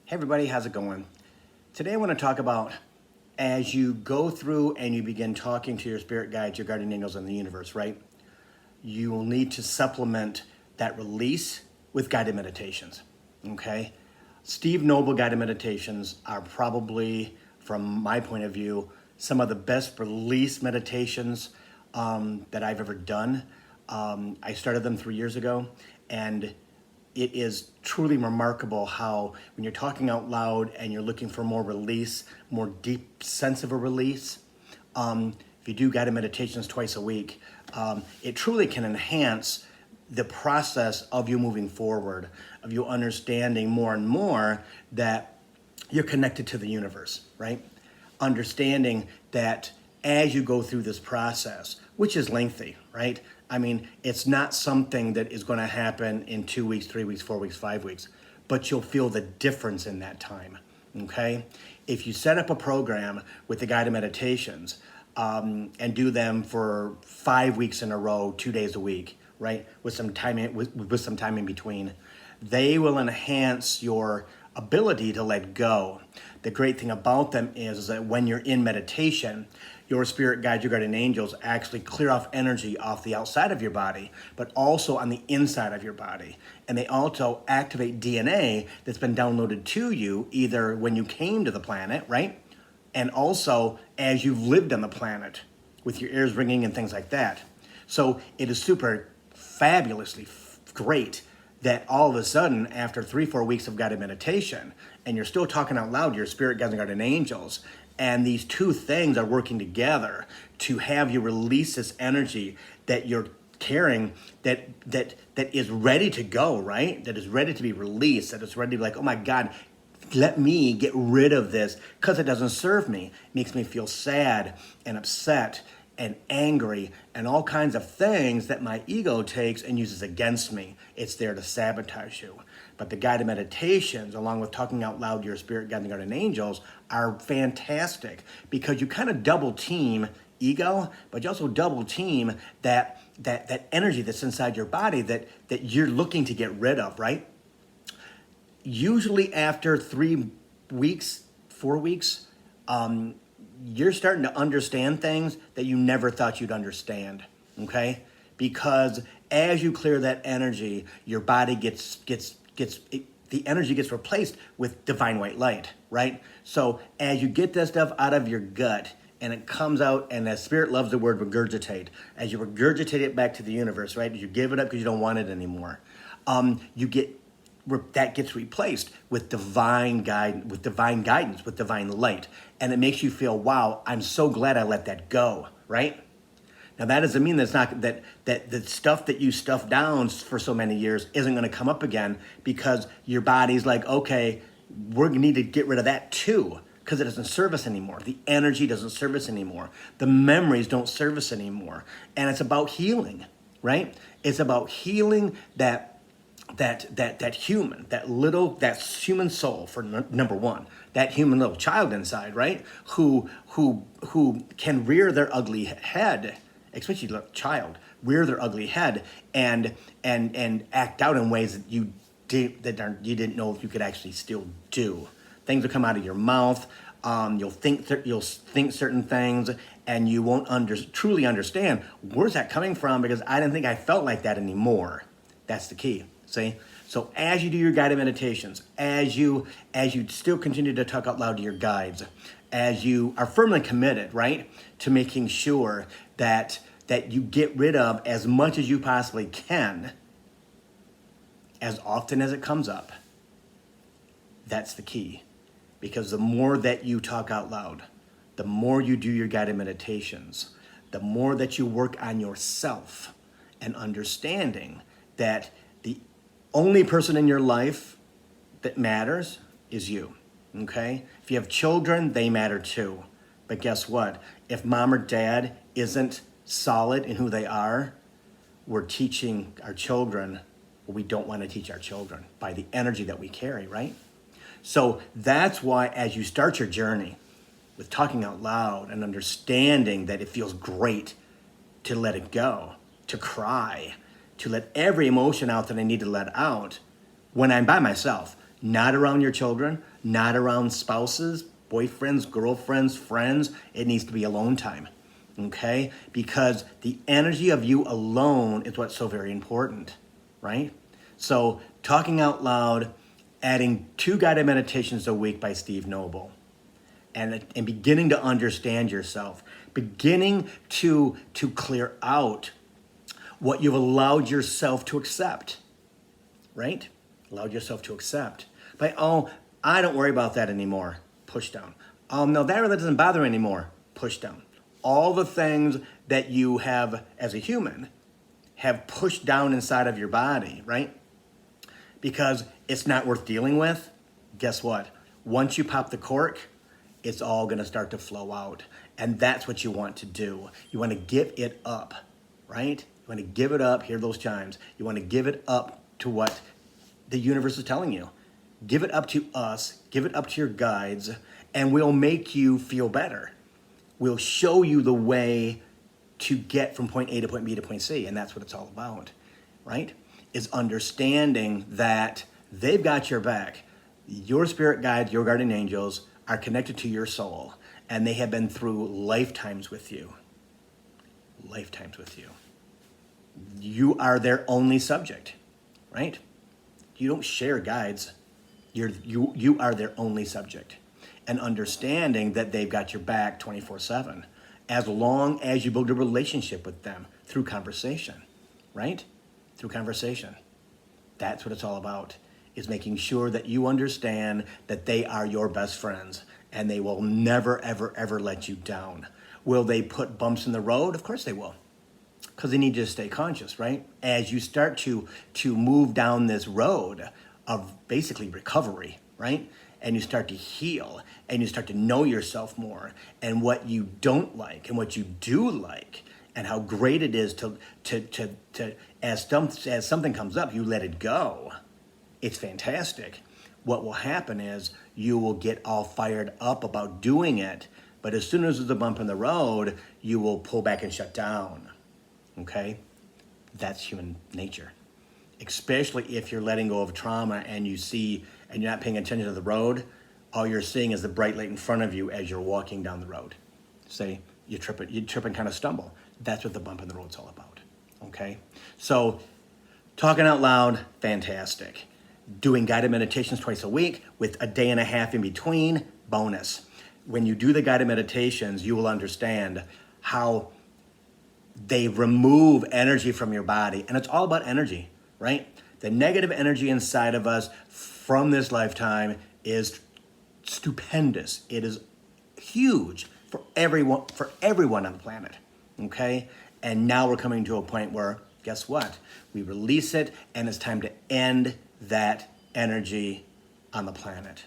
Hey everybody, how's it going? Today I want to talk about as you go through and you begin talking to your spirit guides, your guardian angels, and the universe, right? You will need to supplement that release with guided meditations, okay? Steve Noble guided meditations are probably, from my point of view, some of the best release meditations that I've ever done. I started them 3 years ago, and it is truly remarkable how when you're talking out loud and you're looking for more release, more deep sense of a release, if you do guided meditations twice a week, it truly can enhance the process of you moving forward, of you understanding more and more that you're connected to the universe, right? Understanding that as you go through this process, which is lengthy, right? I mean, it's not something that is going to happen in 2 weeks, 3 weeks, 4 weeks, 5 weeks, but you'll feel the difference in that time, okay? If you set up a program with the guided meditations and do them for 5 weeks in a row, 2 days a week, right, with some time with some time in between, they will enhance your ability to let go. The great thing about them is that when you're in meditation, your spirit guides, your guardian angels actually clear off energy off the outside of your body, but also on the inside of your body. And they also activate DNA that's been downloaded to you either when you came to the planet, right? And also as you've lived on the planet with your ears ringing and things like that. So it is super fabulously great that all of a sudden, after 3-4 weeks of guided meditation, and you're still talking out loud, your spirit guides and guardian angels, and these two things are working together to have you release this energy that you're carrying that is ready to go, right? That is ready to be released, that is ready to be like, oh my God, let me get rid of this because it doesn't serve me. It makes me feel sad and upset and angry and all kinds of things that my ego takes and uses against me. It's there to sabotage you. But the guided meditations, along with talking out loud to your spirit guide and guardian angels, are fantastic because you kind of double team ego, but you also double team that energy that's inside your body that you're looking to get rid of, right? Usually after 3 weeks, 4 weeks, you're starting to understand things that you never thought you'd understand, okay? Because as you clear that energy, your body the energy gets replaced with divine white light, right? So as you get that stuff out of your gut and it comes out, and as spirit loves the word regurgitate, as you regurgitate it back to the universe, right? As you give it up because you don't want it anymore, that gets replaced with divine guidance, with divine light. And it makes you feel, wow, I'm so glad I let that go, right? Now that doesn't mean that the stuff that you stuffed down for so many years isn't going to come up again, because your body's like, okay, we're going to need to get rid of that too, because it doesn't serve us anymore. The energy doesn't serve us anymore. The memories don't serve us anymore. And it's about healing, right? It's about healing that human soul, for number one, that human little child inside, right? Who can rear their ugly head, especially little child, rear their ugly head and act out in ways that you didn't know if you could actually still do. Things will come out of your mouth. You'll think certain things, and you won't truly understand where's that coming from, because I didn't think I felt like that anymore. That's the key. See? So as you do your guided meditations, as you still continue to talk out loud to your guides, as you are firmly committed, right, to making sure that you get rid of as much as you possibly can, as often as it comes up, that's the key. Because the more that you talk out loud, the more you do your guided meditations, the more that you work on yourself and understanding that the only person in your life that matters is you, okay? If you have children, they matter too. But guess what? If mom or dad isn't solid in who they are, we're teaching our children what we don't want to teach our children by the energy that we carry, right? So that's why as you start your journey with talking out loud and understanding that it feels great to let it go, to cry, to let every emotion out that I need to let out when I'm by myself, Not around your children, not around spouses, boyfriends, girlfriends, friends. It needs to be alone time, okay? Because the energy of you alone is what's so very important, right? So talking out loud, adding 2 guided meditations a week by Steve Noble, and beginning to understand yourself, beginning to clear out what you've allowed yourself to accept, right? Allowed yourself to accept. By, oh, I don't worry about that anymore, push down. Oh, no, that really doesn't bother me anymore, push down. All the things that you have, as a human, have pushed down inside of your body, right? Because it's not worth dealing with, guess what? Once you pop the cork, it's all gonna start to flow out. And that's what you want to do. You wanna give it up, right? You wanna give it up, hear those chimes. You wanna give it up to what the universe is telling you. Give it up to us, give it up to your guides, and we'll make you feel better. We'll show you the way to get from point A to point B to point C, and that's what it's all about, right? Is understanding that they've got your back. Your spirit guides, your guardian angels are connected to your soul, and they have been through lifetimes with you. Lifetimes with you. You are their only subject, right? You don't share guides. You are their only subject. And understanding that they've got your back 24/7, as long as you build a relationship with them through conversation, right? Through conversation. That's what it's all about, is making sure that you understand that they are your best friends and they will never, ever, ever let you down. Will they put bumps in the road? Of course they will, because they need you to stay conscious, right? As you start to move down this road of basically recovery, right? And you start to heal and you start to know yourself more and what you don't like and what you do like and how great it is to as something comes up, you let it go. It's fantastic. What will happen is you will get all fired up about doing it, but as soon as there's a bump in the road, you will pull back and shut down, okay? That's human nature. Especially if you're letting go of trauma and you see, and you're not paying attention to the road, all you're seeing is the bright light in front of you as you're walking down the road. Say you trip and kind of stumble. That's what the bump in the road's all about, okay? So talking out loud, fantastic. Doing guided meditations twice a week with a day and a half in between, bonus. When you do the guided meditations, you will understand how they remove energy from your body. And it's all about energy, right? The negative energy inside of us from this lifetime is stupendous. It is huge for everyone on the planet, okay? And now we're coming to a point where, guess what? We release it, and it's time to end that energy on the planet.